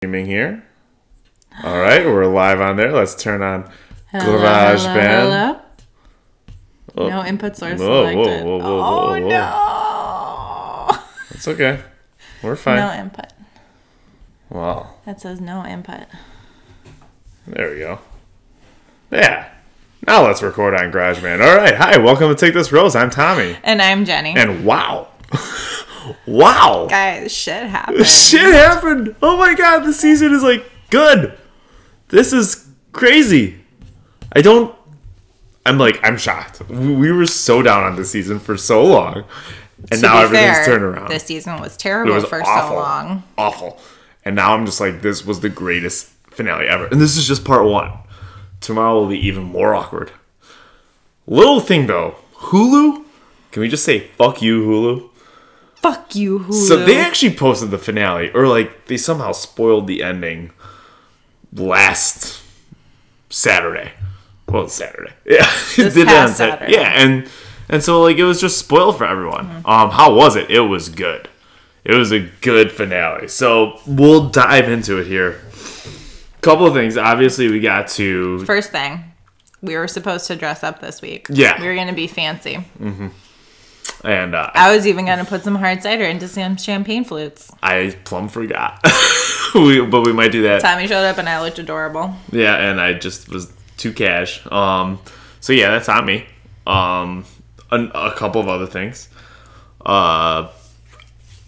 Streaming here. All right, we're live on there. Let's turn on Hello. GarageBand. Oh. No inputs are selected. Whoa. No. It's okay. We're fine. No input. Wow. That says no input. There we go. Yeah. Now let's record on GarageBand. All right. Hi. Welcome to Take This Rose. I'm Tommy. And I'm Jenny. And wow. Wow. Guys, shit happened. Shit happened. Oh my god. This season is like good. This is crazy. I'm shocked. We were so down on this season for so long. And now everything's turned around. This season was terrible for so long. Awful. And now I'm just like, this was the greatest finale ever. And this is just part one. Tomorrow will be even more awkward. Little thing though, Hulu? Can we just say, fuck you, Hulu? Fuck you, Hulu. So they actually posted the finale, or like, they somehow spoiled the ending last Saturday. Well, Saturday. Yeah. This past Saturday. Yeah, and so like, it was just spoiled for everyone. Mm-hmm. How was it? It was good. It was a good finale. So we'll dive into it here. Couple of things. Obviously, we got to... First thing, we were supposed to dress up this week. Yeah. We were going to be fancy. Mm-hmm. And I was even going to put some hard cider into some champagne flutes. I plumb forgot. But we might do that. Tommy showed up and I looked adorable. Yeah, and I just was too cash. So yeah, that's on me. A couple of other things.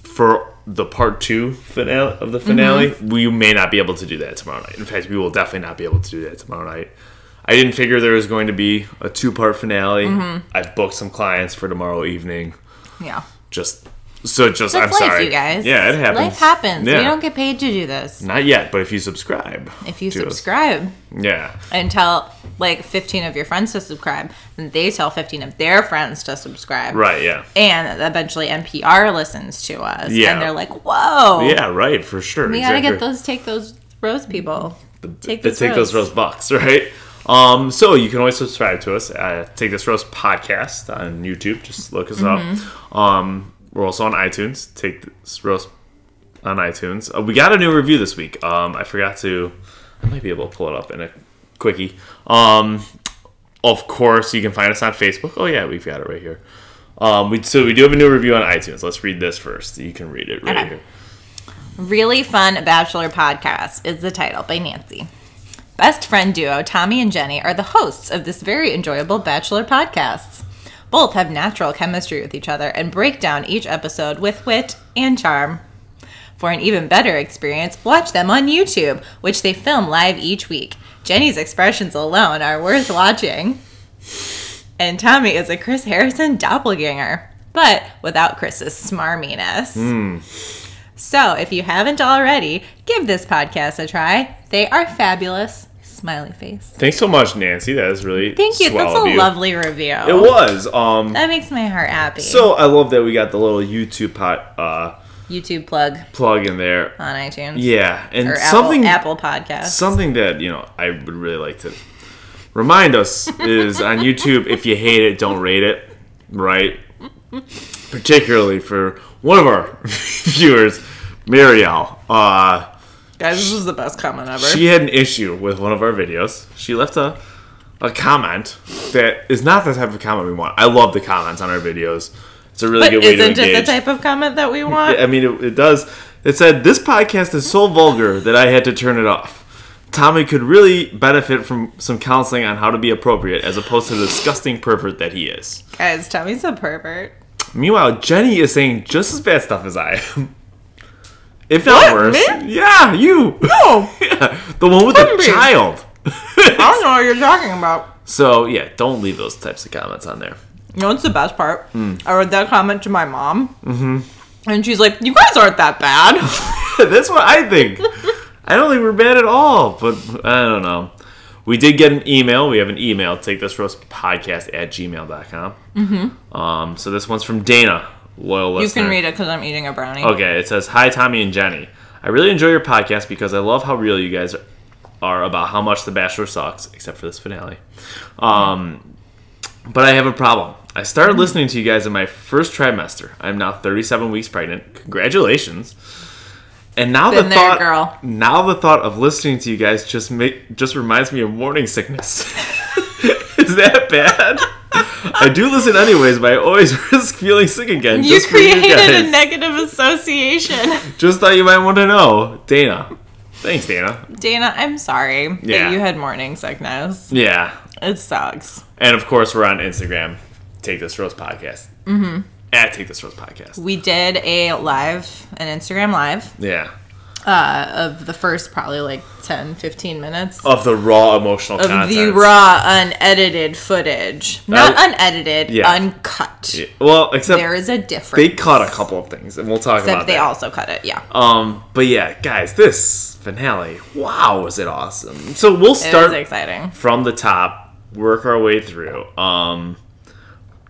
For the part two finale of the finale, we may not be able to do that tomorrow night. In fact, we will definitely not be able to do that tomorrow night. I didn't figure there was going to be a 2-part finale. I've booked some clients for tomorrow evening. Yeah. That's I'm life, sorry, you guys. Yeah, it happens. Life happens. Yeah. We don't get paid to do this. Not yet, but if you subscribe. Yeah. And tell like 15 of your friends to subscribe, and they tell 15 of their friends to subscribe. Right, yeah. And eventually NPR listens to us. Yeah. And they're like, whoa. Yeah, right, for sure. We gotta take those rose people. Take those rose bucks, right? So you can always subscribe to us at Take This Rose Podcast on YouTube. Just look us up. We're also on iTunes. Take This Rose on iTunes. We got a new review this week. I might be able to pull it up in a quickie. Of course, you can find us on Facebook. Oh yeah, we've got it right here. We do have a new review on iTunes. Let's read this first. You can read it right here. Really Fun Bachelor Podcast is the title by Nancy. Best friend duo Tommy and Jenny are the hosts of this very enjoyable Bachelor podcast. Both have natural chemistry with each other and break down each episode with wit and charm. For an even better experience, watch them on YouTube, which they film live each week. Jenny's expressions alone are worth watching. And Tommy is a Chris Harrison doppelganger, but without Chris's smarminess. So, if you haven't already, give this podcast a try. They are fabulous. Smiley face. Thanks so much, Nancy. That is really Thank you. swell That's of a you. lovely review. It was. That makes my heart happy. So I love that we got the little YouTube YouTube plug in there on iTunes. Yeah, and or something Apple Podcasts. Something that I would really like to remind us is on YouTube. If you hate it, don't rate it. Right. Particularly for one of our viewers, Marielle. Guys, this was the best comment ever. She had an issue with one of our videos. She left a comment that is not the type of comment we want. I love the comments on our videos. It's a really good way to engage. Isn't it the type of comment that we want? I mean, it does. It said, "This podcast is so vulgar that I had to turn it off. Tommy could really benefit from some counseling on how to be appropriate as opposed to the disgusting pervert that he is." Guys, Tommy's a pervert. Meanwhile, Jenny is saying just as bad stuff as I am. If not worse. Me? Yeah, you. No. Yeah, the one with the child. I don't know what you're talking about. So, yeah, don't leave those types of comments on there. You know what's the best part? I read that comment to my mom. And she's like, you guys aren't that bad. That's what I think. I don't think we're bad at all. But I don't know. We did get an email. We have an email. TakeThisRoastPodcast@gmail.com. So this one's from Dana. Loyal listener. You can read it because I'm eating a brownie. Okay, it says, "Hi, Tommy and Jenny. I really enjoy your podcast because I love how real you guys are about how much The Bachelor sucks, except for this finale. But I have a problem. I started listening to you guys in my first trimester. I'm now 37 weeks pregnant. Congratulations. And now Been there, girl. Now the thought of listening to you guys just reminds me of morning sickness. Is that bad? I do listen anyways, but I always risk feeling sick again. You created a negative association. Just thought you might want to know. Dana. Thanks, Dana. Dana, I'm sorry that you had morning sickness. Yeah. It sucks. And of course, we're on Instagram. Take This Rose Podcast. Mm-hmm. At Take This Rose Podcast. We did an Instagram live. Yeah. Of the first probably like 10, 15 minutes. Of the raw emotional content. Of the raw, unedited footage. Not unedited, uncut. Yeah. Well, except... There is a difference. They cut a couple of things, and we'll talk about that. Except they also cut it, yeah. But yeah, guys, this finale, wow, was it awesome. So we'll start it was exciting. From the top, work our way through.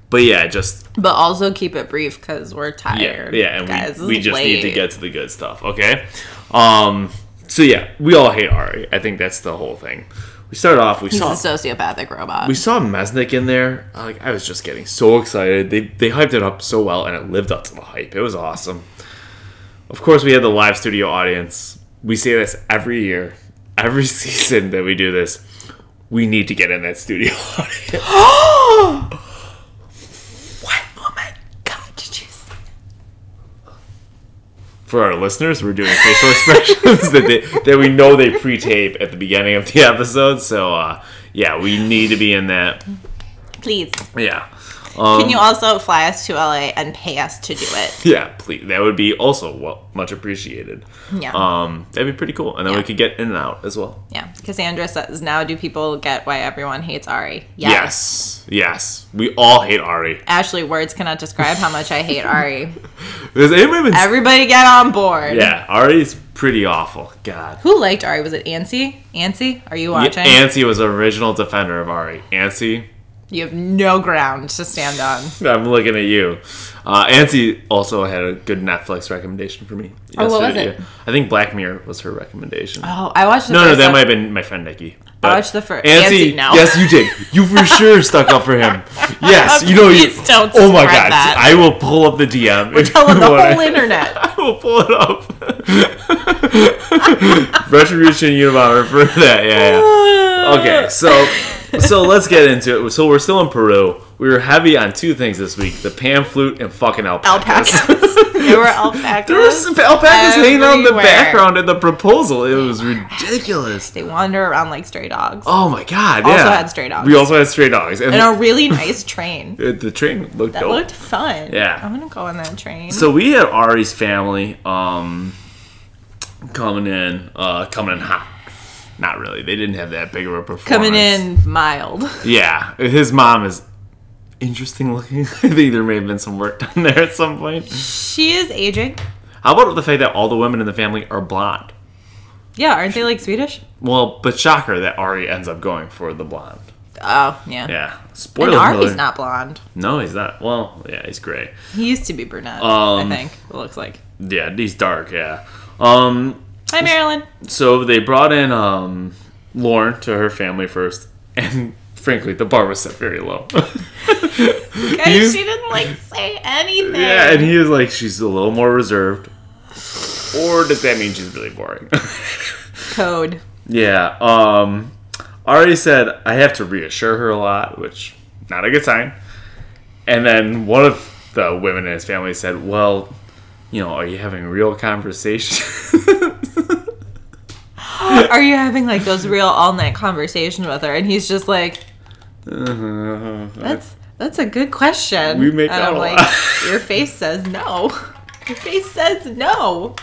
But yeah, But also keep it brief because we're tired. Yeah, and guys, we just need to get to the good stuff, okay? So yeah, we all hate Arie. I think that's the whole thing. We started off, He's a sociopathic robot. We saw Mesnick in there. I was just getting so excited. They hyped it up so well, and it lived up to the hype. It was awesome. Of course, we had the live studio audience. We say this every year. Every season that we do this, we need to get in that studio audience. For our listeners, we're doing facial expressions that we know they pre-tape at the beginning of the episode. So, yeah, we need to be in that. Please. Yeah. Can you also fly us to LA and pay us to do it? Yeah, please. That would be also much appreciated. Yeah. That'd be pretty cool. And then we could get in and out as well. Yeah. Cassandra says, now do people get why everyone hates Arie? Yes. We all hate Arie. Ashley, words cannot describe how much I hate Arie. Everybody get on board. Yeah, Arie's pretty awful. God. Who liked Arie? Was it Ansi? Ansi? Are you watching? Yeah, Ansi was the original defender of Arie. Ansi. You have no ground to stand on. I'm looking at you. Ansi also had a good Netflix recommendation for me. Oh, what was it? I think Black Mirror was her recommendation. Oh, I watched the first. No, that might have been my friend Nikki. I watched the first. Ansi, no. Yes, you did. You for sure stuck up for him. Yes, you know. Please don't oh my God! that. I will pull up the DM. We're telling the whole internet. I will pull it up. Retribution Unabomber for that. Yeah. Okay, so let's get into it. So we're still in Peru. We were heavy on two things this week: the pan flute and fucking alpacas. There were alpacas. There were some alpacas hanging out in the background at the proposal. It was ridiculous. They wander around like stray dogs. Oh my God! Also had stray dogs. We also had stray dogs and a really nice train. The train looked dope. Looked fun. Yeah, I want to go on that train. So we had Arie's family coming in hot. Not really. They didn't have that big of a performance. Coming in mild. Yeah. His mom is interesting looking. I think there may have been some work done there at some point. She is aging. How about the fact that all the women in the family are blonde? Yeah, aren't they like Swedish? Well, but shocker that Arie ends up going for the blonde. Oh, yeah. Yeah. Spoiler alert. Arie's not blonde. No, he's not. Well, yeah, he's gray. He used to be brunette, I think. It looks like. Yeah, he's dark, yeah. Hi, Marilyn. So they brought in Lauren to her family first, and frankly, the bar was set very low. Guys, she didn't say anything. Yeah, and he was like, she's a little more reserved. Or does that mean she's really boring? Code. Yeah. Arie said, I have to reassure her a lot, which not a good sign. And then one of the women in his family said, well, are you having real conversations? Are you having those real all-night conversations with her? And he's just like, that's a good question. We make and out I'm a like, lot. Your face says no. Your face says no.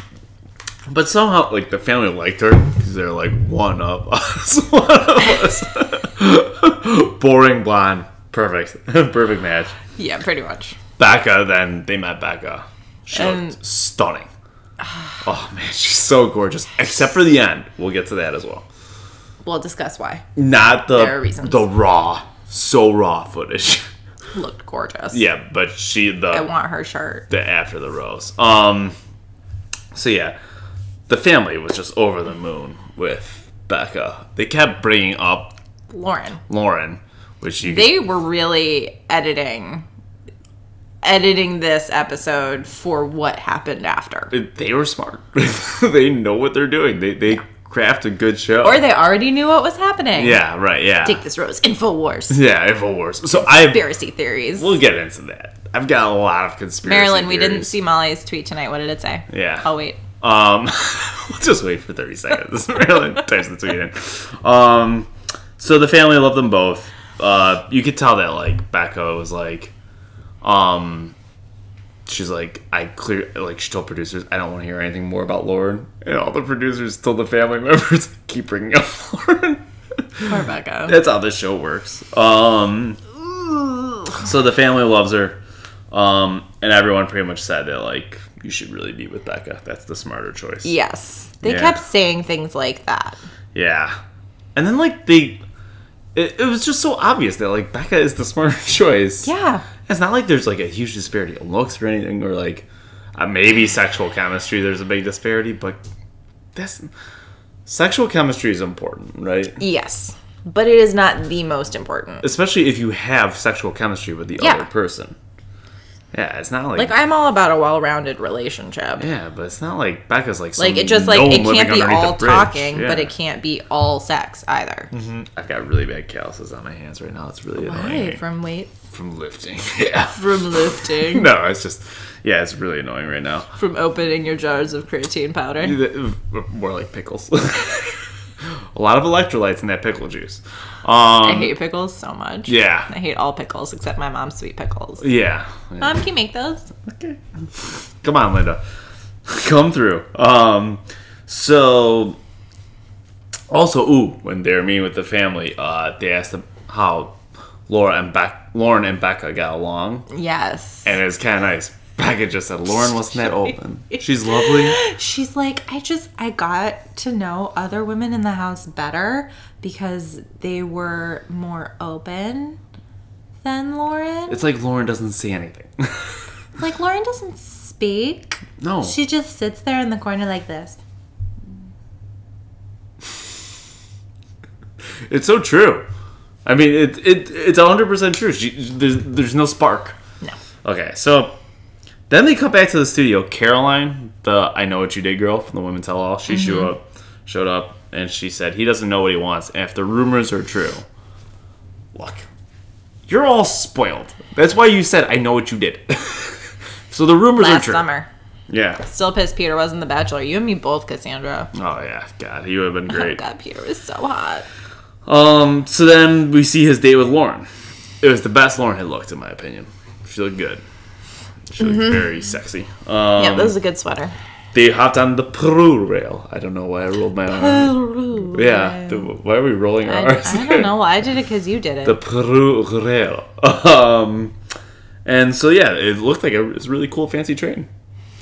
But somehow, the family liked her because they're like, one of us. Boring blonde. Perfect. Perfect match. Yeah, pretty much. Becca, then they met Becca. She looked stunning. Oh, man, she's so gorgeous. Except for the end. We'll get to that as well. We'll discuss why. Not there are reasons. The raw, so raw footage. Looked gorgeous. Yeah, but I want her shirt. The after the rose. So yeah, the family was just over the moon with Becca. They kept bringing up Lauren, which they were really editing editing this episode for what happened after. They were smart. They know what they're doing. They craft a good show. Or they already knew what was happening. Yeah, right, yeah. Take this, Rose. InfoWars. Yeah, InfoWars. So Conspiracy theories. We'll get into that. I've got a lot of conspiracy Marilyn, theories. we didn't see Molly's tweet tonight. What did it say? Yeah. I'll wait. We'll just wait for 30 seconds. Marilyn types the tweet in. So the family loved them both. You could tell that, like, Becca was like, she's like, she told producers, I don't want to hear anything more about Lauren. And all the producers told the family members, keep bringing up Lauren. Poor Becca. That's how this show works. So the family loves her. And everyone pretty much said that, like, you should really be with Becca. That's the smarter choice. Yes. They kept saying things like that. Yeah. And then, like, it was just so obvious that, like, Becca is the smarter choice. Yeah. It's not like there's, like, a huge disparity in looks or anything, or, like, maybe sexual chemistry, there's a big disparity, but sexual chemistry is important, right? Yes. But it is not the most important. Especially if you have sexual chemistry with the other person. Yeah, it's not like... Like, I'm all about a well-rounded relationship. Yeah, but it's not like Becca's like some Like, it just, like, it can't be all bridge. talking, Yeah. but it can't be all sex either. Mm-hmm. I've got really bad calluses on my hands right now. It's really annoying. Why? From weight? From lifting. Yeah. From lifting? No, it's just... Yeah, it's really annoying right now. From opening your jars of creatine powder? More like pickles. A lot of electrolytes in that pickle juice. I hate pickles so much. Yeah. I hate all pickles except my mom's sweet pickles. Yeah. Mom, can you make those? Okay. Come on, Linda. Come through. So, also, when they were meeting with the family, they asked them how Lauren and Becca got along. Yes. And it was kind of nice. Becca just said, Lauren wasn't that open. She's lovely. She's like, I got to know other women in the house better because they were more open than Lauren. It's like Lauren doesn't say anything. Like, Lauren doesn't speak. No. She just sits there in the corner like this. It's so true. I mean, it's 100% true. There's no spark. No. Okay, so... Then they cut back to the studio. Caroline, the I Know What You Did girl from the Women Tell All, she showed up, and she said, he doesn't know what he wants, and if the rumors are true, look, you're all spoiled. That's why you said, I know what you did. So the rumors are true. Last summer. Yeah. Still pissed Peter wasn't the Bachelor. You and me both, Cassandra. Oh, yeah. God, he would have been great. Oh, God, Peter was so hot. So then we see his date with Lauren. It was the best Lauren had looked, in my opinion. She looked good. She looked very sexy. Yeah, that was a good sweater. They hopped on the Peru rail. I don't know why I rolled my arm. Peru. Yeah. Why are we rolling our R's? I don't know. I did it because you did it. The Peru rail. And so, yeah, it looked like it was a really cool, fancy train.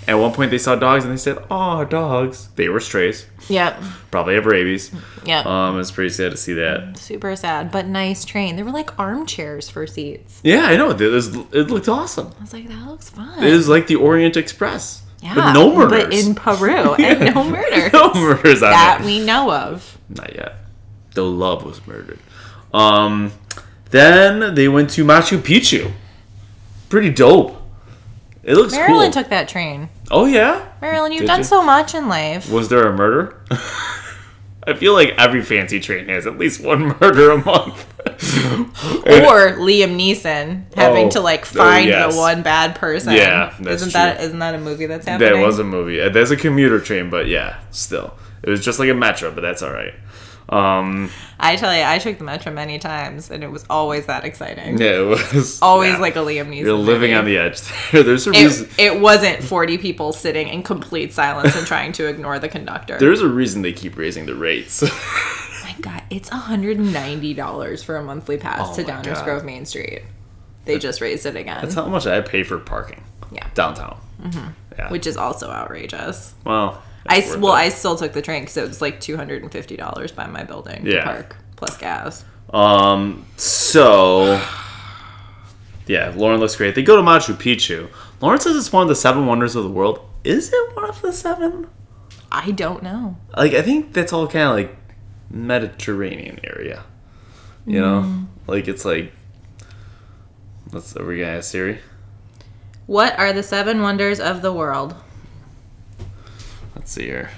At one point, they saw dogs, and they said, "Oh, dogs." They were strays. Yep. Probably have rabies. Yep. It's pretty sad to see that. Super sad, but nice train. They were like armchairs for seats. Yeah, I know. It looked awesome. I was like, that looks fun. It is like the Orient Express. Yeah, but no murders. But in Peru, and no murders. No murders on that it. we know of. Not yet. Though love was murdered. Then they went to Machu Picchu. Pretty dope. It looks cool. Marilyn took that train. Oh, yeah? Marilyn, you've done so much in life. Was there a murder? I feel like every fancy train has at least one murder a month. Or Liam Neeson having to find the one bad person. Yeah, that's isn't true. Isn't that a movie that's happening? That was a movie. There's a commuter train, but yeah, still. It was just like a metro, but that's all right. I tell you, I took the metro many times, and it was always that exciting. Yeah, it was. Always like a Liam Neeson You're living movie. On the edge. There's a reason. It wasn't 40 people sitting in complete silence and trying to ignore the conductor. There's a reason they keep raising the rates. Oh my God, it's $190 for a monthly pass to Downers Grove Main Street. They just raised it again. That's how much I pay for parking. Yeah. Downtown. Mm-hmm. Yeah. Which is also outrageous. Well... I still took the train because it was like $250 by my building to park plus gas. So yeah, Lauren looks great. They go to Machu Picchu. Lauren says it's one of the 7 wonders of the world. Is it one of the 7? I don't know. Like, I think that's all kind of like Mediterranean area. You know, like it's like. Are we gonna ask Siri? What are the 7 wonders of the world? Let's see here.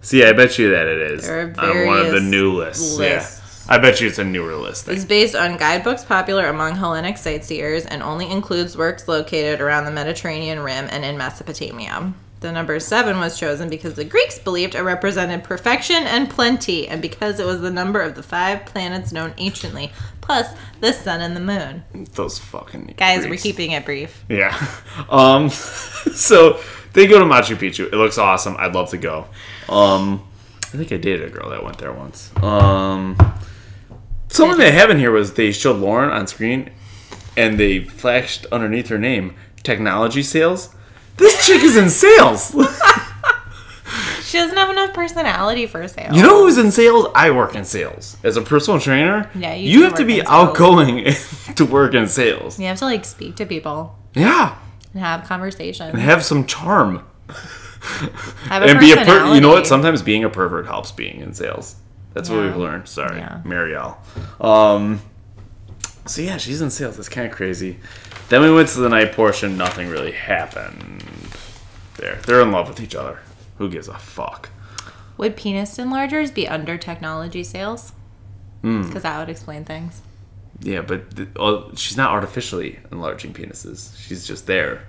See, I bet you that it is on one of the new lists. Yeah. I bet you it's a newer list. It's based on guidebooks popular among Hellenic sightseers and only includes works located around the Mediterranean Rim and in Mesopotamia. The number 7 was chosen because the Greeks believed it represented perfection and plenty, and because it was the number of the 5 planets known anciently, plus the sun and the moon. Those fucking guys, Greeks. We're keeping it brief. Yeah. So they go to Machu Picchu. It looks awesome. I'd love to go. I think I dated a girl that went there once. Something they have in here was they showed Lauren on screen, and they flashed underneath her name, technology sales. This chick is in sales. She doesn't have enough personality for sales. You know who's in sales? I work in sales. As a personal trainer, yeah, you have to be outgoing to work in sales. You have to speak to people. Yeah. And have conversations. And have some charm. Have a and personality. You know what? Sometimes being a pervert helps being in sales. That's what we've learned. Sorry, Marielle. So yeah, she's in sales. That's kind of crazy. Then we went to the night portion. Nothing really happened there. They're in love with each other. Who gives a fuck? Would penis enlargers be under technology sales? Because that would explain things. Yeah, but she's not artificially enlarging penises. She's just there.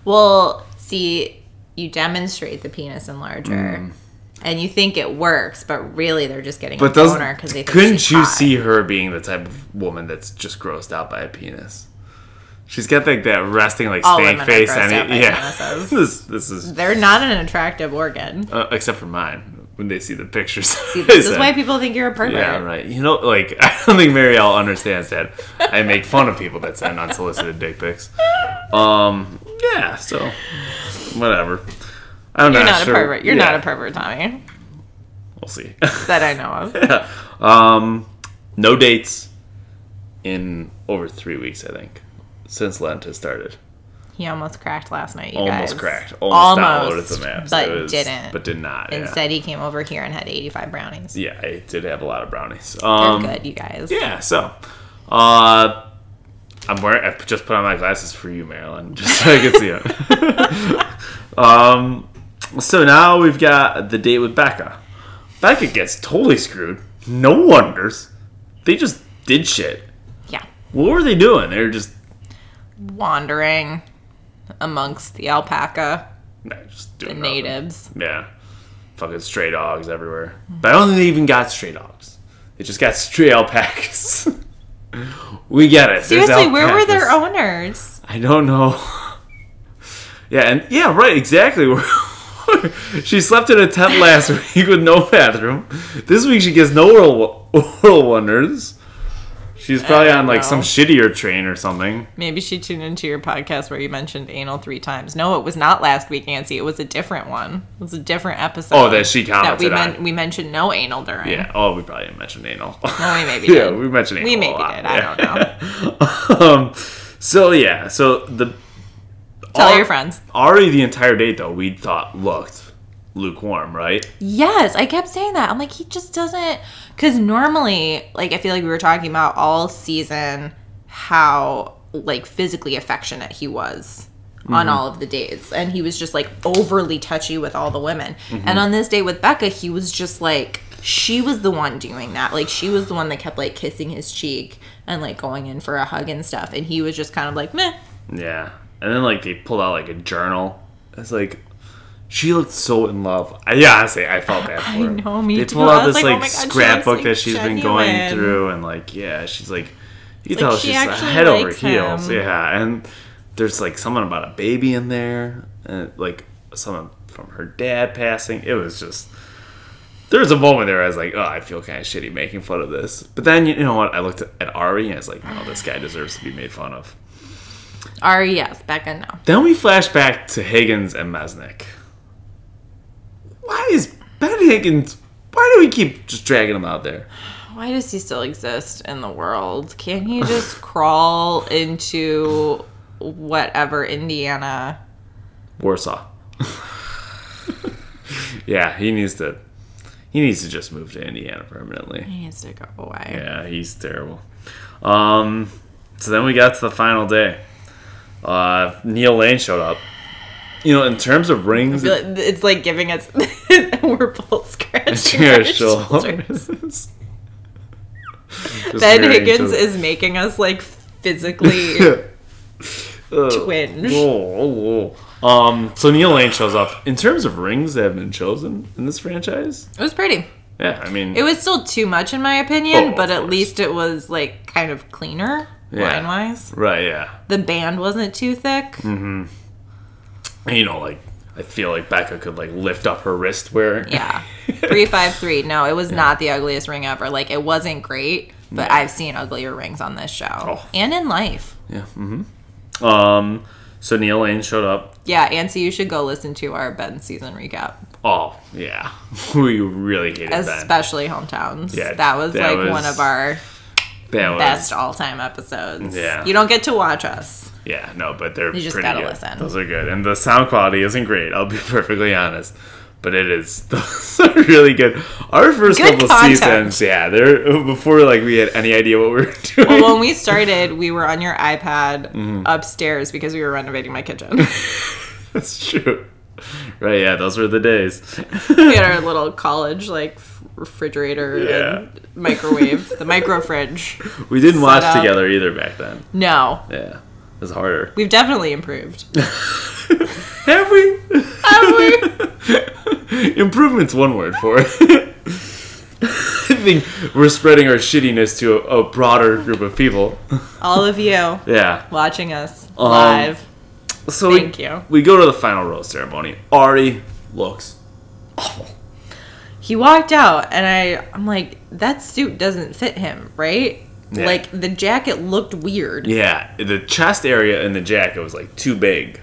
Well, see, you demonstrate the penis enlarger. And you think it works, but really they're just getting a boner because they think couldn't you hot. see her being the type of woman that's just grossed out by a penis? She's got that resting stank face. This is. They're not an attractive organ, except for mine when they see the pictures. See, this is why people think you're a pervert. Yeah, right. I don't think Marielle understands that. I make fun of people that send unsolicited dick pics. Yeah. So, whatever. You're not a pervert. You're not a pervert, Tommy. We'll see. That I know of. Yeah. No dates in over 3 weeks, I think, since Lent has started. He almost cracked last night, you Almost guys. cracked. Almost downloaded the maps. Didn't. But did not. Instead, he came over here and had 85 brownies. Yeah, I did have a lot of brownies. They're good, you guys. Yeah, so. I just put on my glasses for you, Marilyn, just so I can see it. So now we've got the date with Becca. Becca gets totally screwed. No wonders. They just did shit. Yeah. What were they doing? They were just wandering amongst the alpaca. Nah, just doing the nothing. natives. Yeah. Fucking stray dogs everywhere. But I don't think they even got stray dogs. They just got stray alpacas. We get it. Seriously, where were their owners? I don't know. Yeah, right, exactly. She slept in a tent last week with no bathroom. This week she gets no oral wonders. She's probably on some shittier train or something. Maybe she tuned into your podcast where you mentioned anal 3 times. No, it was not last week, Nancy. It was a different one. It was a different episode. Oh, that she commented on. We mentioned no anal during. Yeah. Oh, we probably didn't mention anal. No, we maybe did. Yeah, we mentioned anal. We maybe did. I don't know. So Tell your friends. Arie, the entire date, though, we thought looked lukewarm, right? Yes, I kept saying that. I'm like, he just doesn't... Because normally, I feel like we were talking about all season how, physically affectionate he was on all of the dates. And he was just, overly touchy with all the women. Mm-hmm. And on this date with Becca, he was just, she was the one doing that. She was the one that kept, kissing his cheek and, going in for a hug and stuff. And he was just kind of meh. Yeah. And then, they pulled out, a journal. It's she looked so in love. Honestly, I felt bad for her. I know, me too. They pulled out this, oh my God, scrapbook that she's been going through. And, she's you can tell she's head over heels. Him. Yeah. And there's, something about a baby in there. And, something from her dad passing. It was just... There was a moment there I was like, oh, I feel kind of shitty making fun of this. But then, you know what? I looked at Arie and I was like, no, this guy deserves to be made fun of. Arie, yes. Becca, no. Then we flash back to Higgins and Mesnick. Why is Ben Higgins... Why do we keep just dragging him out there? Why does he still exist in the world? Can't he just crawl into whatever, Indiana? Warsaw. Yeah, he needs to just move to Indiana permanently. He needs to go away. Yeah, he's terrible. So then we got to the final day. Neil Lane showed up. You know, in terms of rings, it's like giving us. We're both scratching our shoulders. Ben Higgins is making us like physically twinge. So Neil Lane shows up. In terms of rings that have been chosen in this franchise, it was pretty. Yeah, I mean, it was still too much in my opinion, but at least it was like kind of cleaner line wise. Right? Yeah. The band wasn't too thick. Mm-hmm. And, you know, like I feel like Becca could like lift up her wrist where. Yeah. 353. No, it was not the ugliest ring ever. Like it wasn't great, but I've seen uglier rings on this show and in life. Yeah. Mm-hmm. So Neil Lane showed up. Yeah, and so you should go listen to our Ben season recap. Oh, yeah. We really hated Ben. Especially Hometowns. Yeah, that was one of our best all-time episodes. Yeah. You don't get to watch us. Yeah, no, but they're You just pretty gotta good. listen. Those are good. And the sound quality isn't great, I'll be perfectly honest. But it is. Those are really good. Our first couple seasons, they're before like we had any idea what we were doing. Well, when we started, we were on your iPad upstairs because we were renovating my kitchen. That's true. Right, yeah, those were the days. We had our little college like refrigerator and microwave, the micro fridge. We didn't watch together either back then. No. Yeah, it was harder. We've definitely improved. Have we? Improvement's one word for it. I think we're spreading our shittiness to a broader group of people. All of you. Yeah. Watching us live. So Thank you. We go to the final rose ceremony. Arie looks awful. He walked out, and I'm like, that suit doesn't fit him, right? Yeah. Like, the jacket looked weird. Yeah, the chest area in the jacket was, like, too big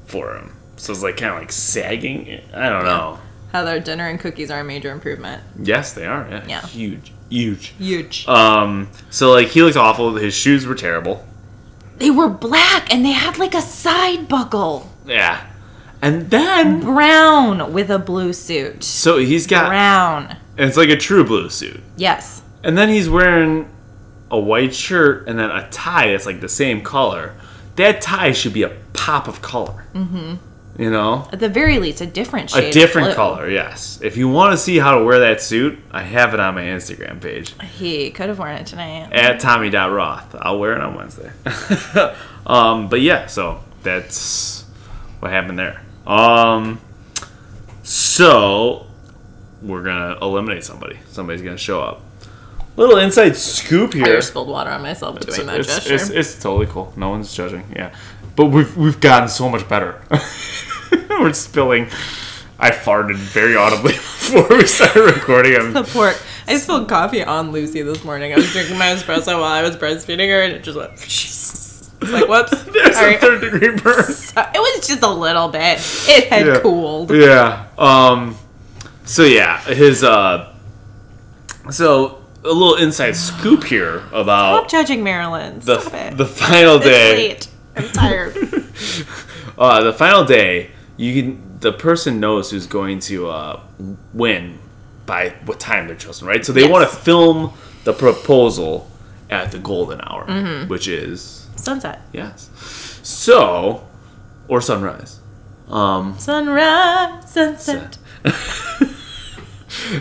for him. So it's, like, kind of, like, sagging. I don't know. Heather, dinner and cookies are a major improvement. Yes, they are. Yeah. Huge. So, like, he looked awful. His shoes were terrible. They were black, and they had, like, a side buckle. Yeah. And then... brown with a blue suit. So he's got... brown. And it's like a true blue suit. Yes. And then he's wearing a white shirt and then a tie that's, like, the same color. That tie should be a pop of color. Mm-hmm. You know? At the very least, a different shade. A different color, yes. If you want to see how to wear that suit, I have it on my Instagram page. He could have worn it tonight. At Tommy.Roth. I'll wear it on Wednesday. But yeah, so that's what happened there. So we're going to eliminate somebody. Somebody's going to show up. Little inside scoop here. I spilled water on myself doing that gesture. It's totally cool. No one's judging. Yeah. But we've gotten so much better. We're spilling. I farted very audibly before we started recording. Support. I spilled coffee on Lucy this morning. I was drinking my espresso while I was breastfeeding her, and it just went. It's like, whoops. There's a 3rd-degree burn. So, it was just a little bit. It had cooled. Yeah. So yeah, his So a little inside scoop here about. Stop judging Marilyn. Stop it. The final day. It's late. I'm tired. The final day, the person knows who's going to win by what time they're chosen, right? So they want to film the proposal at the golden hour, which is sunset. Yes. So, or sunrise. Sunrise, sunset.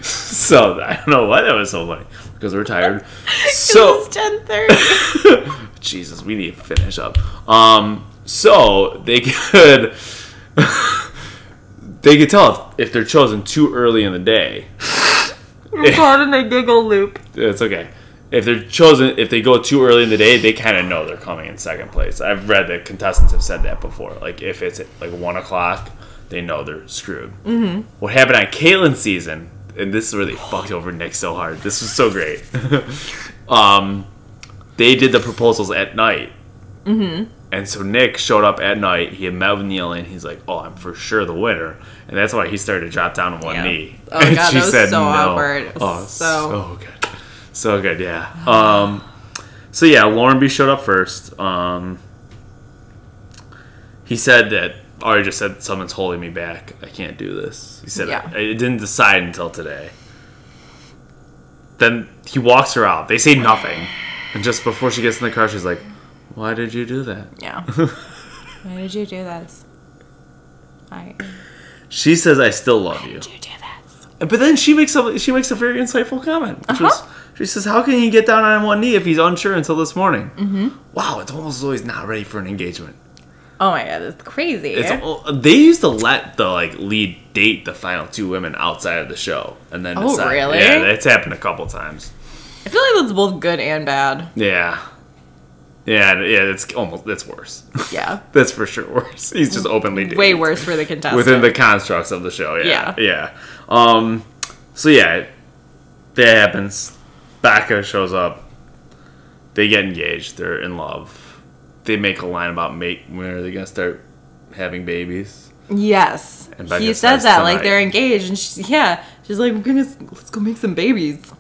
So I don't know why that was so funny because we're tired. So it's 10:30. Jesus, we need to finish up. So they could tell if they're chosen too early in the day. I'm caught in a giggle loop. It's okay. If they go too early in the day, they kind of know they're coming in second place. I've read that contestants have said that before. Like if it's at like 1 o'clock, they know they're screwed. Mm-hmm. What happened on Caitlin's season, and this is where they fucked over Nick so hard. This was so great. They did the proposals at night. Mm-hmm. And so Nick showed up at night. He had met with Neil, and he's like, "Oh, I'm for sure the winner." And that's why he started to drop down on one knee. Oh and God, she that was said so no. awkward. Oh, so good, so good. Yeah. So yeah, Lauren B showed up first. He said that Arie just said someone's holding me back. I can't do this. He said I didn't decide until today. Then he walks her out. They say nothing. And just before she gets in the car, she's like, Why did you do that? Yeah. Why did you do this? She says, I still love you. Why did you do this? But then she makes a very insightful comment. She says, how can he get down on one knee if he's unsure until this morning? Mm-hmm. Wow, it's almost as though he's not ready for an engagement. Oh my god, that's crazy. They used to let the lead date the final two women outside of the show. And then decide. Really? Yeah, that's happened a couple times. I feel like that's both good and bad. Yeah. Yeah, that's worse. Yeah. That's for sure worse. He's just openly dating. Way worse for the contestant. Within the constructs of the show, yeah. So yeah, that happens. Becca shows up. They get engaged. They're in love. They make a line about when are they going to start having babies? Yes. And he says that, tonight. They're engaged, and she's like, let's go make some babies.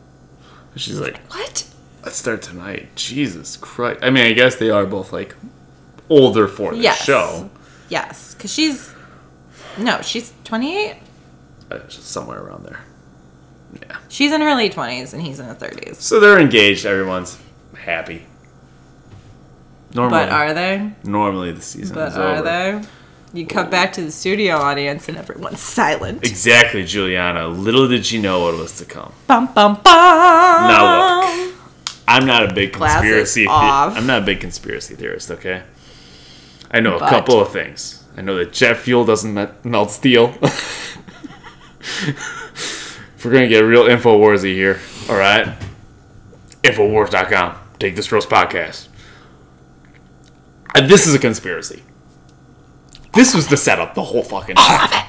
She's like, what? Let's start tonight. Jesus Christ. I mean, I guess they are both, older for the show. Yes. Because she's 28? Somewhere around there. Yeah. She's in her late 20s, and he's in his 30s. So they're engaged. Everyone's happy. Normally, but are they? Normally the season is over. But are they? You cut back to the studio audience, and everyone's silent. Exactly, Juliana. Little did she know what was to come. Bum, bum, bum. Now look. I'm not a big conspiracy I'm not a big conspiracy theorist, okay? I know a couple of things. I know that jet fuel doesn't melt steel. If we're going to get real InfoWarsy here, all right? Infowars.com. Take this roast podcast. This is a conspiracy. This was the setup the whole fucking time. All of it.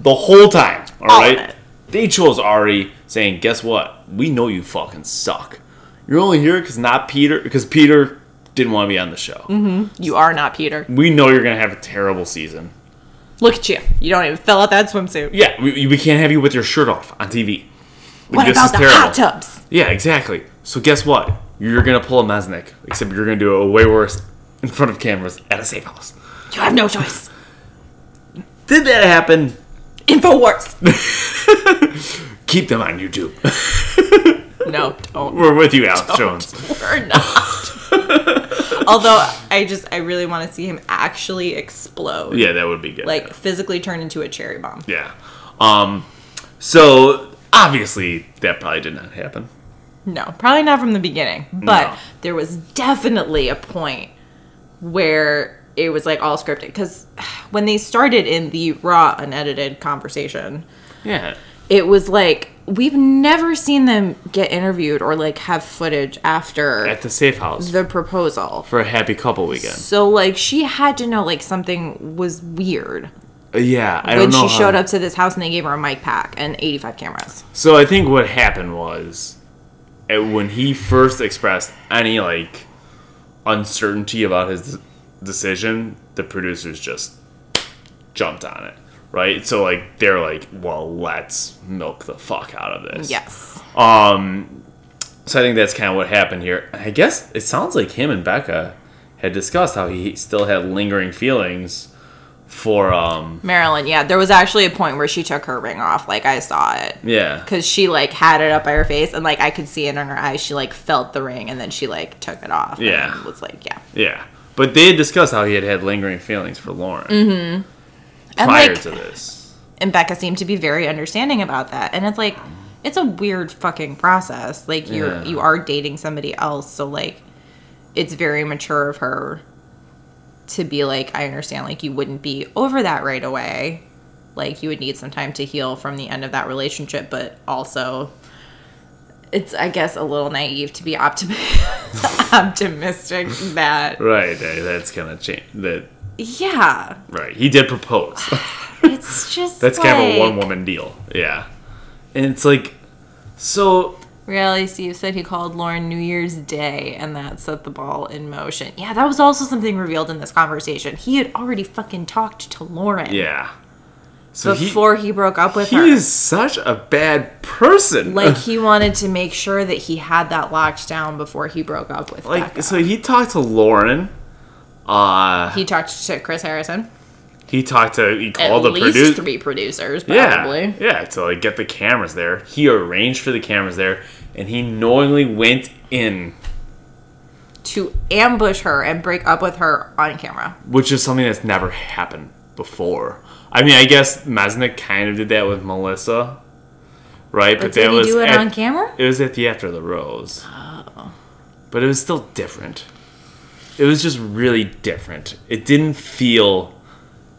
The whole time, all right? Of it. They chose Arie saying, guess what? We know you fucking suck. You're only here because Peter didn't want to be on the show. Mm-hmm. You are not Peter. We know you're going to have a terrible season. Look at you. You don't even fill out that swimsuit. Yeah, we can't have you with your shirt off on TV. What about the hot tubs? Yeah, exactly. So guess what? You're going to pull a Mesnick, except you're going to do it way worse in front of cameras at a safe house. You have no choice. Did that happen? InfoWars. Keep them on YouTube. No, don't. We're with you, Alex Jones. We're not. Although, I really want to see him actually explode. Yeah, that would be good. Physically turn into a cherry bomb. Yeah. So, obviously, that probably did not happen. No, probably not from the beginning. But there was definitely a point where it was, all scripted. Because when they started in the raw, unedited conversation... Yeah. It was we've never seen them get interviewed or have footage after at the safe house the proposal for a happy couple weekend. So she had to know something was weird. Yeah, I don't know. When she showed up to this house and they gave her a mic pack and 85 cameras. So I think what happened was when he first expressed any uncertainty about his decision, the producers just jumped on it. Right? So, they're well, let's milk the fuck out of this. Yes. So I think that's kind of what happened here. I guess it sounds like him and Becca had discussed how he still had lingering feelings for, Marilyn, yeah. There was actually a point where she took her ring off. I saw it. Yeah. Because she, had it up by her face, and, I could see it in her eyes. She, felt the ring, and then she, took it off. Yeah. And was yeah. Yeah. But they had discussed how he had lingering feelings for Lauren. Mm-hmm. Prior to this. And Becca seemed to be very understanding about that. And it's it's a weird fucking process. You are dating somebody else, so it's very mature of her to be I understand you wouldn't be over that right away. You would need some time to heal from the end of that relationship, but also it's, I guess, a little naive to be optimistic that right, that's gonna change that. Yeah. Right. He did propose. It's just that's kind of a one-woman deal. Yeah. And it's so... Reality Steve said he called Lauren New Year's Day, and that set the ball in motion. Yeah, that was also something revealed in this conversation. He had already fucking talked to Lauren. Yeah. So before he broke up with her. He is such a bad person. He wanted to make sure that he had that locked down before he broke up with Becca. So he talked to Lauren... he talked to Chris Harrison. He called at least 3 producers, probably. Yeah, to get the cameras there. He arranged for the cameras there, and he knowingly went in to ambush her and break up with her on camera. Which is something that's never happened before. I mean, I guess Mesnick kind of did that with Melissa, right? But did he do it on camera? It was at the After the Rose. Oh. But it was still different. It was just really different. It didn't feel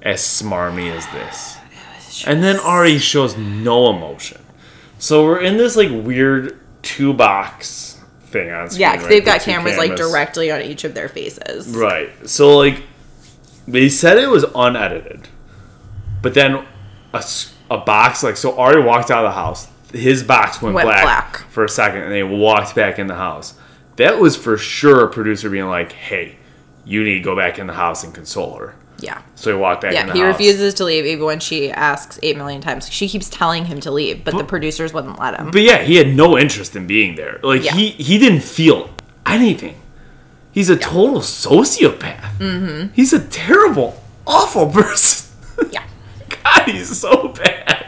as smarmy as this. And then Arie shows no emotion. So we're in this, like, weird two-box thing on screen. Yeah, because they've got cameras, like, directly on each of their faces. Right. So, like, they said it was unedited. But then a box, like, so Arie walked out of the house. His box went black for a second, and they walked back in the house. That was for sure a producer being like, hey, you need to go back in the house and console her. Yeah. So he walked back in the house. Yeah, he refuses to leave even when she asks 8 million times. She keeps telling him to leave, but the producers wouldn't let him. But yeah, he had no interest in being there. Like, he didn't feel anything. He's a total sociopath. Mm-hmm. He's a terrible, awful person. Yeah. God, he's so bad.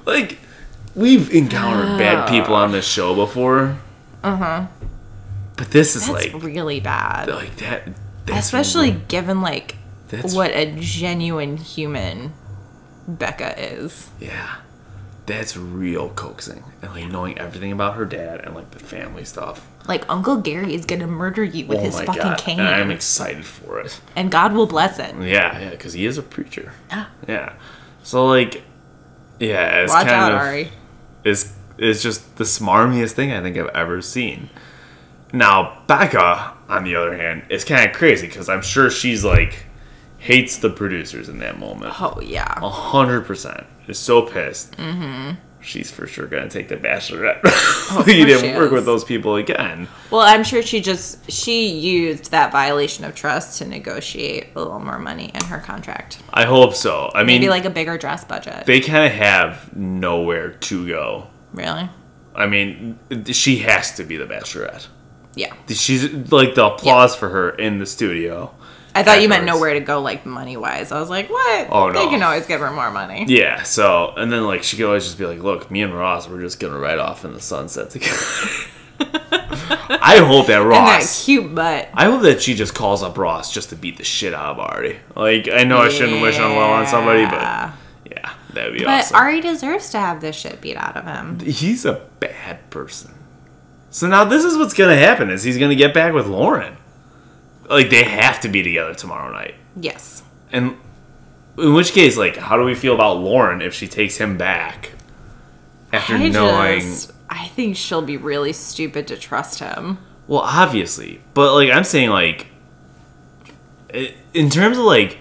Like, we've encountered bad people on this show before. Uh-huh. But this is, that's really bad. Like, that's especially given, like, what a genuine human Becca is. Yeah. That's real coaxing. And, like, knowing everything about her dad and, like, the family stuff. Like, Uncle Gary is going to murder you with his fucking cane. And I'm excited for it. And God will bless it. Yeah, because he is a preacher. Yeah. Yeah. So, like, yeah, it's watch kind out, of... Arie. It's just the smarmiest thing I think I've ever seen. Now, Becca, on the other hand, is kind of crazy because I'm sure she's, like, hates the producers in that moment. Oh, yeah. 100%. Is so pissed. Mm-hmm. She's for sure going to take the Bachelorette. You didn't work with those people again. Well, I'm sure she used that violation of trust to negotiate a little more money in her contract. I hope so. I mean, maybe like a bigger dress budget. They kind of have nowhere to go. Really? I mean, she has to be the Bachelorette. Yeah. She's like the applause for her in the studio. I thought you meant nowhere to go, like, money-wise. I was like, what? Oh, no. They can always give her more money. Yeah, so, and then, like, she could always just be like, look, me and Ross, we're just gonna ride off in the sunset together. I hope that Ross... And that cute butt. I hope that she just calls up Ross just to beat the shit out of Arie. Like, I know I shouldn't wish unwell on somebody, but, yeah, that would be awesome. But Arie deserves to have this shit beat out of him. He's a bad person. So now this is what's gonna happen, is he's gonna get back with Lauren. Like, they have to be together tomorrow night. Yes. And in which case, like, how do we feel about Lauren if she takes him back after knowing... I think she'll be really stupid to trust him. Well, obviously. But, like, I'm saying, like, in terms of, like,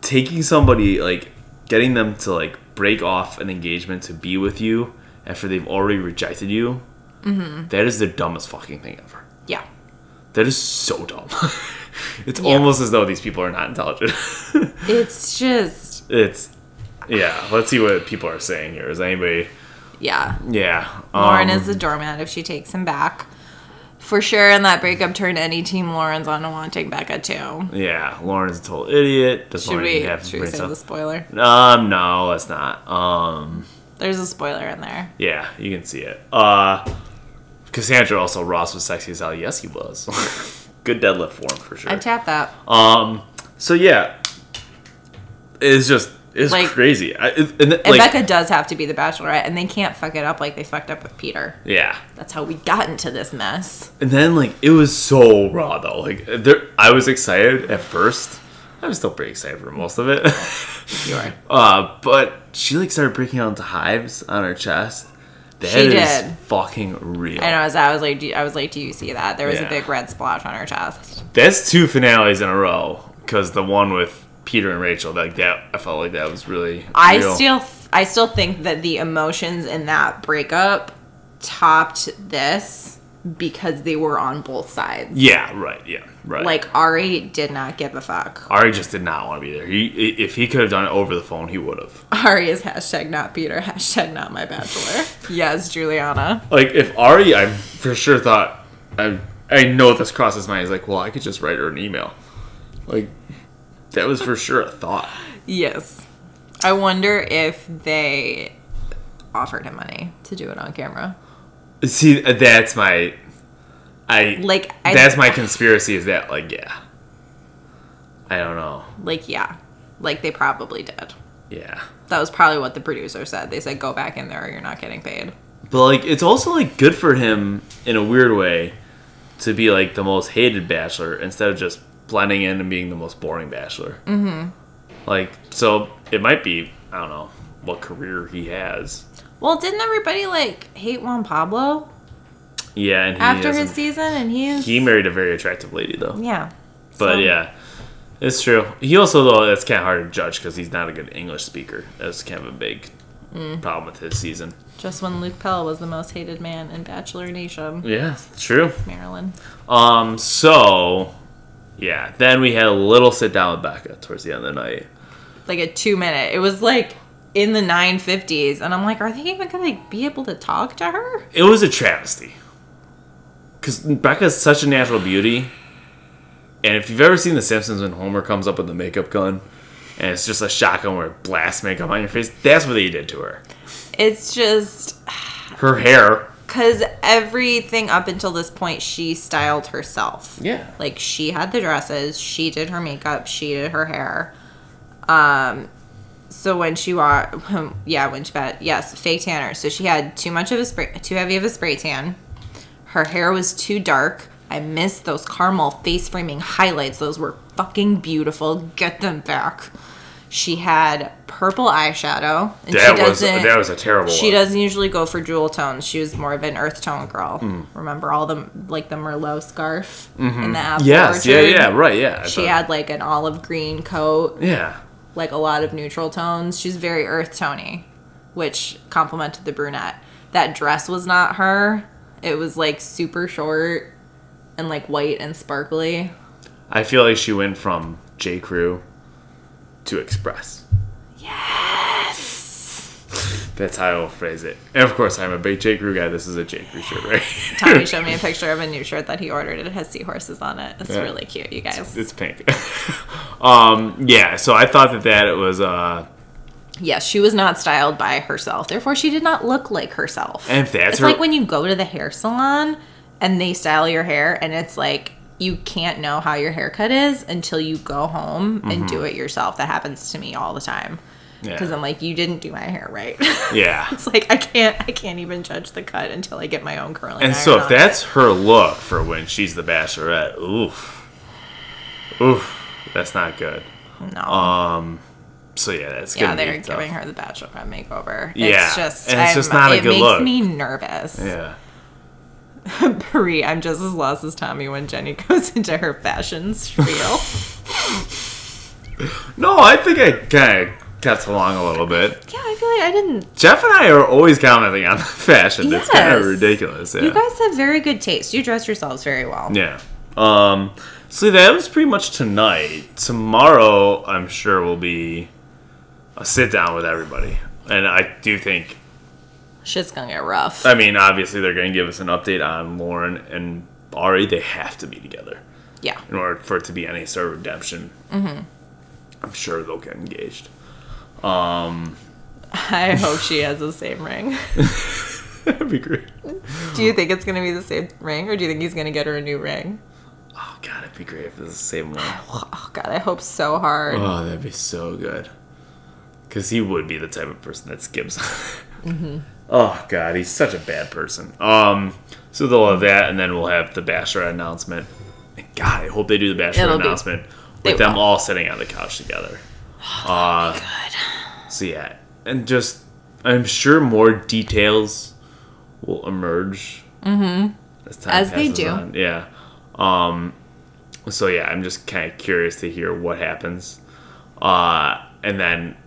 taking somebody, like, getting them to, like, break off an engagement to be with you after they've already rejected you, that is the dumbest fucking thing ever. Yeah. That is so dumb. It's almost as though these people are not intelligent. It's just... Yeah, let's see what people are saying here. Is anybody... Yeah. Yeah. Lauren is the doormat if she takes him back. For sure, and that breakup turned any team Lauren's on wanting Becca, too. Yeah, Lauren's a total idiot. Should we say the spoiler? No, let's not. There's a spoiler in there. Yeah, you can see it. Cassandra also, Ross was sexy as hell. Yes, he was. Good deadlift for him, for sure. I'd tap that. So, yeah. It's like, crazy. And Becca does have to be the Bachelorette, and they can't fuck it up like they fucked up with Peter. Yeah. That's how we got into this mess. And then, like, it was so raw, though. Like, I was excited at first. I was still pretty excited for most of it. You are. But she, like, started breaking out into hives on her chest. That she did. Fucking real. I know. I was like, do you see that? There was a big red splotch on her chest. That's 2 finales in a row. Because the one with Peter and Rachel, like that, I felt like that was really real. I still think that the emotions in that breakup topped this because they were on both sides. Yeah, right. Yeah, right. Like, Arie did not give a fuck. Arie just did not want to be there. If he could have done it over the phone, he would have. Arie is hashtag not Peter, hashtag not my bachelor. Yes, Juliana. Like, if Arie, I for sure thought, I know this crossed his mind. He's like, well, I could just write her an email. Like, that was for sure a thought. Yes. I wonder if they offered him money to do it on camera. See, that's my... That's my conspiracy. Is that yeah. I don't know. They probably did. Yeah. That was probably what the producer said. They said, go back in there or you're not getting paid. But, it's also, good for him, in a weird way, to be, the most hated Bachelor instead of just blending in and being the most boring Bachelor. Mm-hmm. So, it might be, I don't know, what career he has. Well, didn't everybody, hate Juan Pablo? Yeah, and after his season, and he married a very attractive lady, though. Yeah. But, yeah. It's true. He also, though, that's kind of hard to judge because he's not a good English speaker. That's kind of a big problem with his season. Just when Luke Pell was the most hated man in Bachelor Nation. Yeah, true. Maryland. So, yeah. Then we had a little sit down with Becca towards the end of the night. A 2-minute. It was, in the 950s. And I'm like, are they even going to be able to talk to her? It was a travesty. Because Becca's such a natural beauty. And if you've ever seen The Simpsons when Homer comes up with the makeup gun and it's just a shotgun where it blasts makeup on your face, that's what they did to her. It's just... her hair. Because everything up until this point, she styled herself. Yeah. She had the dresses, she did her makeup, she did her hair. So when she fake tanner. So she had too heavy of a spray tan. Her hair was too dark. I missed those caramel face framing highlights. Those were fucking beautiful. Get them back. She had purple eyeshadow. And that was a terrible one. She doesn't usually go for jewel tones. She was more of an earth tone girl. Remember all the the Merlot scarf in the apple Yes, orchard? yeah, right, yeah. She had an olive green coat. Yeah. A lot of neutral tones. She's very earth tony, which complemented the brunette. That dress was not her. It was super short and white and sparkly. I feel like she went from J. Crew to Express. Yes! That's how I will phrase it. And of course, I'm a big J. Crew guy. This is a J. Crew shirt, right? Tommy showed me a picture of a new shirt that he ordered. It has seahorses on it. It's really cute, you guys. It's pink. Yeah, so I thought that it was... Yes, she was not styled by herself. Therefore, she did not look like herself. And if that's it's like when you go to the hair salon and they style your hair and it's you can't know how your haircut is until you go home and do it yourself. That happens to me all the time. Because I'm you didn't do my hair right. Yeah. It's I can't even judge the cut until I get my own curling and iron so if that's her look for when she's the Bachelorette, oof, that's not good. No. So yeah, that's gonna be they're tough. giving her the Bachelorette makeover. Yeah, it's just not a good look. It makes me nervous. Yeah. Brie, I'm just as lost as Tommy when Jenny goes into her fashion spiel. No, I think I kind of kept along a little bit. Yeah, I feel I didn't. Jeff and I are always commenting on the fashion. Yes. It's kind of ridiculous. Yeah. You guys have very good taste. You dress yourselves very well. Yeah. So that was pretty much tonight. Tomorrow, I'm sure, will be a sit down with everybody, and I do think shit's gonna get rough. I mean, obviously, they're gonna give us an update on Lauren and Arie. They have to be together. Yeah. In order for it to be any sort of redemption. Mm-hmm. I'm sure they'll get engaged. I hope she has the same ring. That'd be great. Do you think it's gonna be the same ring, or do you think he's gonna get her a new ring? Oh God, it'd be great if it's the same one. Oh God, I hope so hard. Oh, that'd be so good. Because he would be the type of person that skips. Mm-hmm. Oh God, he's such a bad person. So they'll have that, and then we'll have the Bachelor announcement. And God, I hope they do the Bachelor announcement with them all sitting on the couch together. Oh, good. So yeah, and just I'm sure more details will emerge. Mm-hmm. As they do. On. Yeah. So yeah, I'm just kind of curious to hear what happens. And then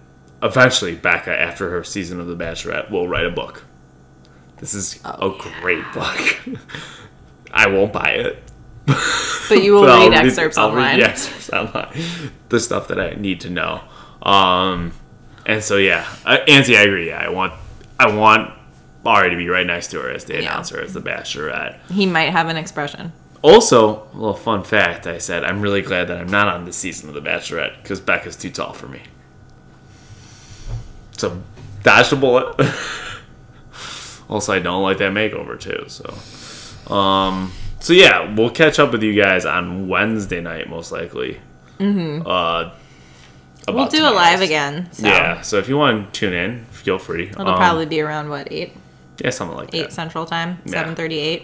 eventually Becca, after her season of The Bachelorette, will write a book. This is a great book. I won't buy it. But you will read excerpts online. I'll read the excerpts online. The stuff that I need to know. And so yeah, Auntie, I agree. Yeah, I want Arie to be right next to her as the announcer, as the Bachelorette. He might have an expression. Also, a little fun fact, I said, I'm really glad that I'm not on this season of The Bachelorette because Becca's too tall for me. So, dodged a bullet. Also, I don't like that makeover, too. So, So yeah, we'll catch up with you guys on Wednesday night, most likely. Mm-hmm. We'll do a live again. So. Yeah, so if you want to tune in, feel free. It'll probably be around, what, 8? Yeah, something like 8 that. Central Time, Yeah. 7:38.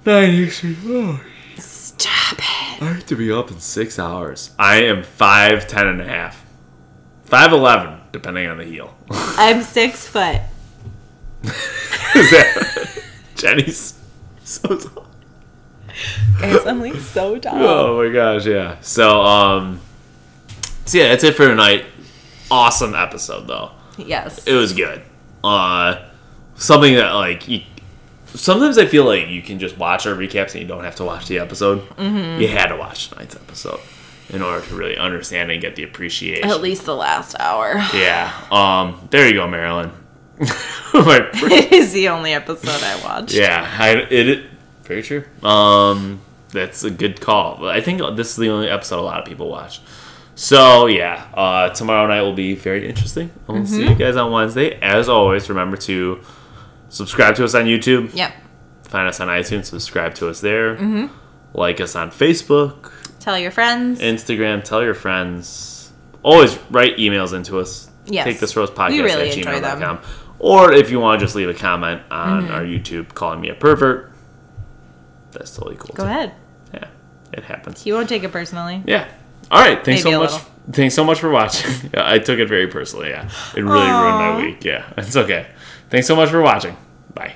9 Eastern. Oh. Stop it. I have to be up in 6 hours. I am 5'10" and a half. 5'11", depending on the heel. I'm 6 foot. Is that... Jenny's so tall. Guys, I'm like so tall. Oh my gosh, yeah. So yeah, that's it for tonight. Awesome episode, though. Yes. It was good. Something that, like, sometimes I feel like you can just watch our recaps and you don't have to watch the episode. Mm-hmm. You had to watch tonight's episode in order to really understand and get the appreciation. At least the last hour. Yeah. There you go, Marilyn. It is the only episode I watched. Yeah. Very true. That's a good call. But I think this is the only episode a lot of people watch. So, yeah. Tomorrow night will be very interesting. We'll see you guys on Wednesday. As always, remember to subscribe to us on YouTube. Yep. Find us on iTunes. Subscribe to us there. Mm-hmm. Like us on Facebook. Tell your friends. Instagram. Tell your friends. Always write emails into us. Yes. Take this roast podcast we really at enjoy gmail.com. them. Or if you want to just leave a comment on our YouTube calling me a pervert, that's totally cool. Go ahead. Yeah, it happens. You won't take it personally. Yeah. All right. Thanks Maybe so much. little. Thanks so much for watching. Yeah, I took it very personally. Yeah, it really ruined my week. Yeah, it's okay. Thanks so much for watching. Bye.